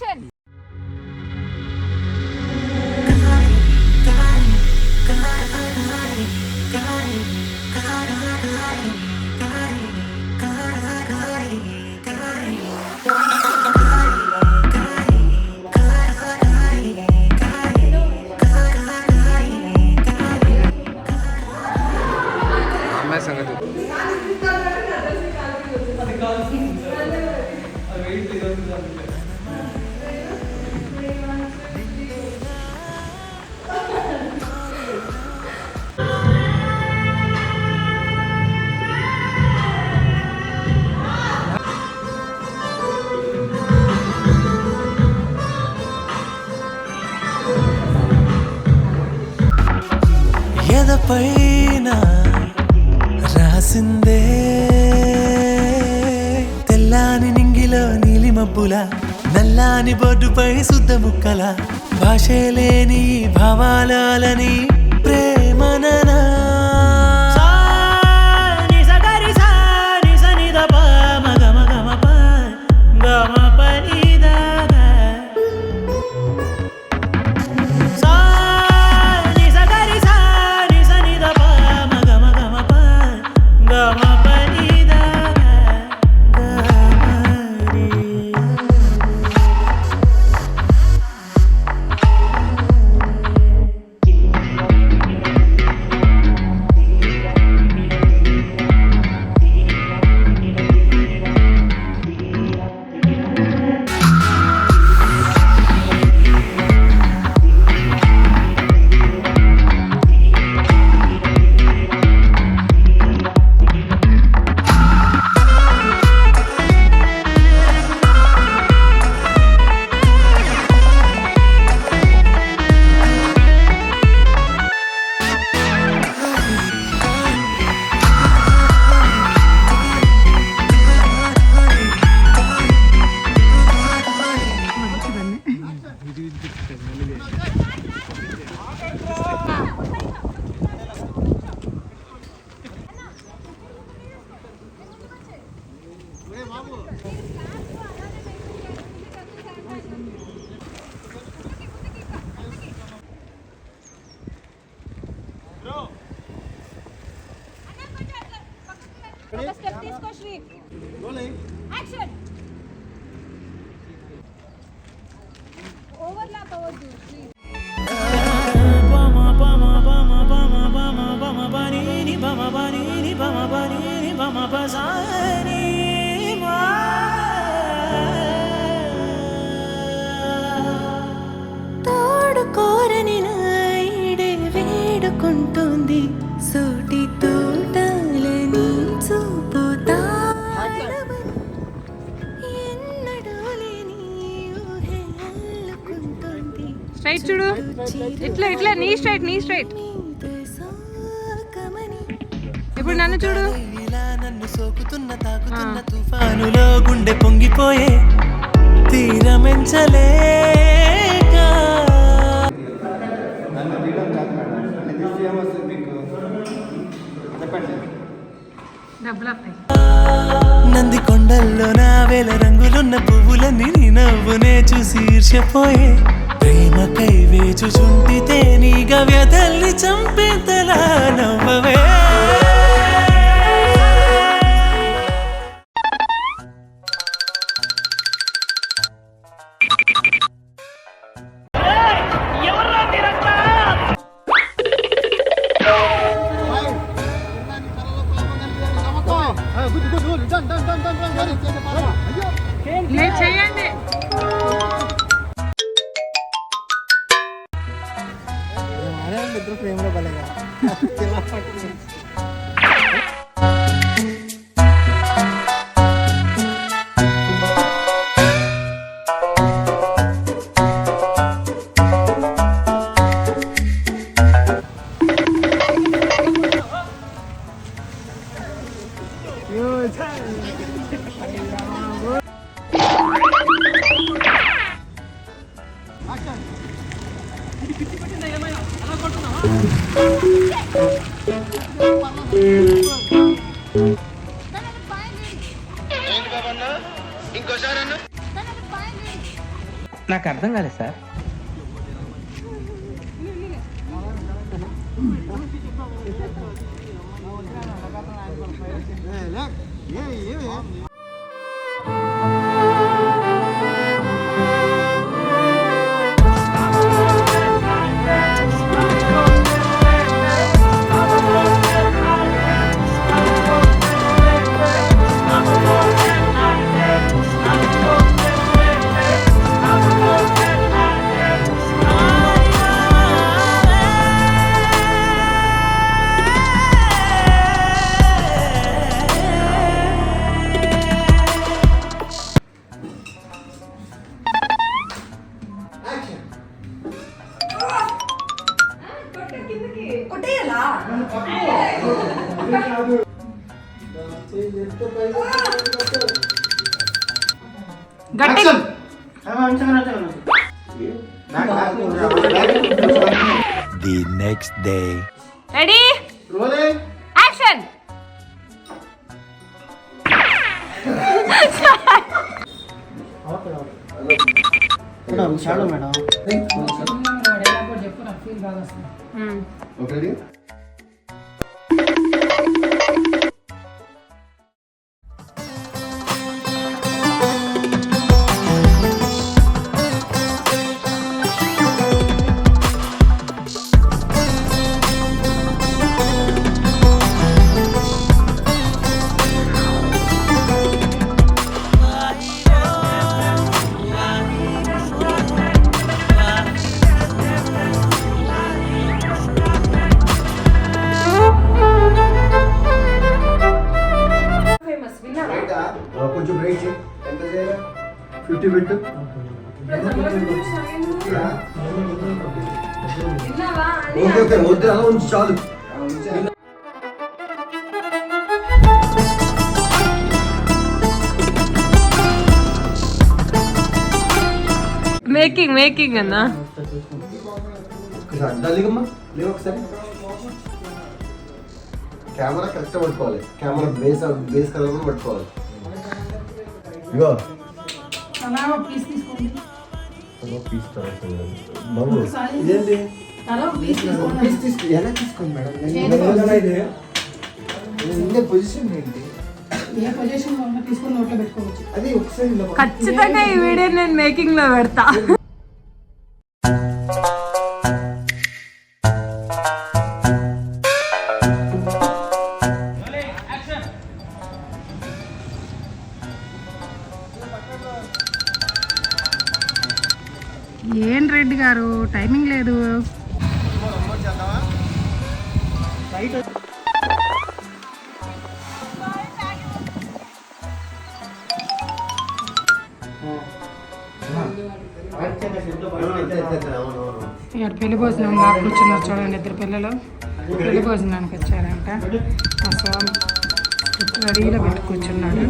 Action. పైన రాసిందే తెల్లాని నింగిలో నీలి మబ్బుల నల్లాని బొడ్డుపై శుద్ధ ముక్కల భాషే లేని భావాలని ప్రేమననా ఒక స్టెప్ తీసుకో శ్రీ. యాక్షన్. ఓవర్లాప్ అవ్వద్దు శ్రీ. తోడు కోరని నాయుడే వేడుకుంటుంది సోటి తోటలని చూపుతా స్ట్రైట్ చూడు. ఇట్లా ఇట్లా నీ స్ట్రైట్ నీ స్ట్రైట్. ఇప్పుడు నన్ను చూడు. నన్ను సోకుతున్న తాకుతున్న తుఫానులో గుండె పొంగిపోయే తీరమెంచలే నంది కొండల్లో నా వేల రంగులున్న పువ్వులన్నీ నీ నవ్వునే చూసి ఈర్ష్యపోయే ప్రేమకై వేచుచుంటితే నీ గవ్యతల్ని చంపేతలా నవ్వవే. చేయండి. ఇద్దరు ప్రేమలో బలేగా నాకు అర్థం కాలేదు sir. The next day. Ready action. కొంచెం బ్రేక్ చేయి. ఎంత చేయాలి? 50 పెట్టు. ఓకే ఓకే వద్దు అలా ఉంచి చాలు. మేకింగ్ అన్నా. లేకమ్మా లేవు ఒకసారి. కెమెరా కరెక్ట్ పట్టుకోవాలి. కెమెరా బేస్ కలర్ కూడా పట్టుకోవాలి. ఇగో ఇదేంటి ఎలా తీసుకోండి మేడం? పొజిషన్ ఏంటి? అది ఒకసారి ఖచ్చితంగా ఈ వీడియో నేను మేకింగ్ లో పెడతా. ఏం రెడ్డి గారు టైమింగ్ లేదు. ఇక్కడ పెళ్లి భోజనం బాగా కూర్చున్నారు చూడండి. ఇద్దరు పిల్లలు పెళ్లి భోజనానికి వచ్చారంట. మా స్వామి రెడీలో పెట్టి కూర్చున్నాడు.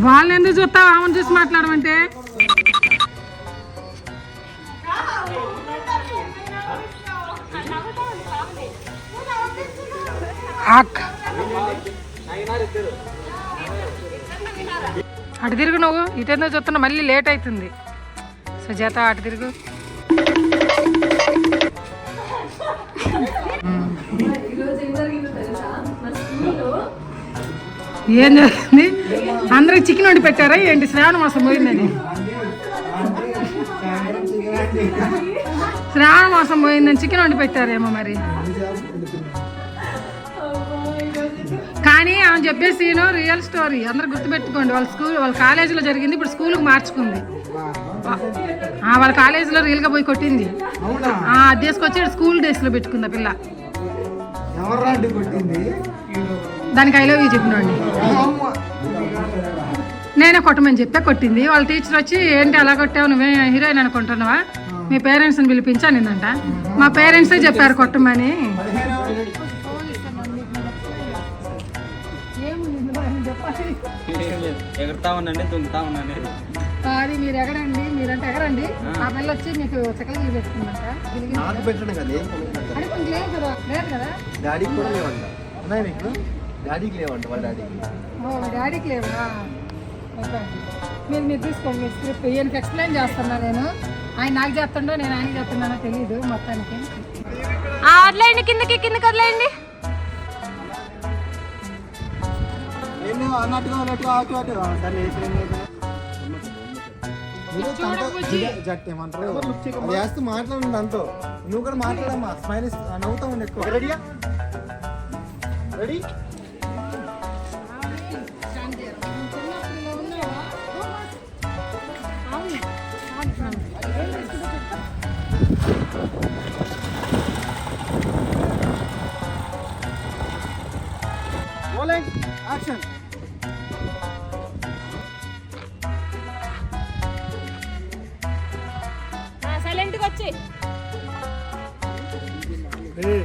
వాళ్ళని ఎందుకు చూస్తావు? ఆమెను చూసి మాట్లాడమంటే అటు తిరుగు. నువ్వు ఇటెందుకు చూస్తున్నా? మళ్ళీ లేట్ అవుతుంది. సుజాత అటు తిరుగు. ఏం జరిగింది? అందరికి చికెన్ వండి పెట్టారా ఏంటి? శ్రావణ మాసం పోయిందని. శ్రావణ మాసం పోయిందని చికెన్ వండి పెట్టారేమో మరి. కానీ ఆమె చెప్పే సీను రియల్ స్టోరీ. అందరు గుర్తుపెట్టుకోండి. వాళ్ళ కాలేజీలో జరిగింది. ఇప్పుడు స్కూల్కి మార్చుకుంది. వాళ్ళ కాలేజీలో రియల్గా పోయి కొట్టింది. తీసుకొచ్చి స్కూల్ డేస్లో పెట్టుకుంది ఆ పిల్ల. దానికి ఐ లవ్ యూ చెప్పినండి. నేనే కొట్టమని చెప్తే కొట్టింది. వాళ్ళ టీచర్ వచ్చి ఏంటి అలా కొట్టావు, నువ్వే హీరోయిన్ అనుకుంటున్నావా, మీ పేరెంట్స్ని పిలిపించానిందంట. మా పేరెంట్సే చెప్పారు కొట్టమని. అది మీరు ఎగరండి, మీరంటే ఎగరండి. ఆ పిల్ల వచ్చి మీకు చక్కలు పెట్టుకుందంట. లేదు కదా, లేదు కదా. డాడీకి లేవంట వాళ్ళ డాడీకి. డాడీకి లేవా? మీరు తీసుకోండి మీ స్క్రిప్ట్. ఈయనకి ఎక్స్ప్లెయిన్ చేస్తున్నా నేను. ఆయన నాకు చెప్తుండో నేను ఆయనకి చెప్తున్నానో తెలియదు మొత్తానికి. వదిలేయండి, కిందకి వదిలేయండి. చేస్తూ మాట్లాడండి దాంతో. నువ్వు కూడా మాట్లాడమ్మా, స్మైల్ నవ్వుతా ఉండి ఎక్కువ. రెడీయా? రెడీ? Rolling action. సైలెంట్గా వచ్చి రెడీ.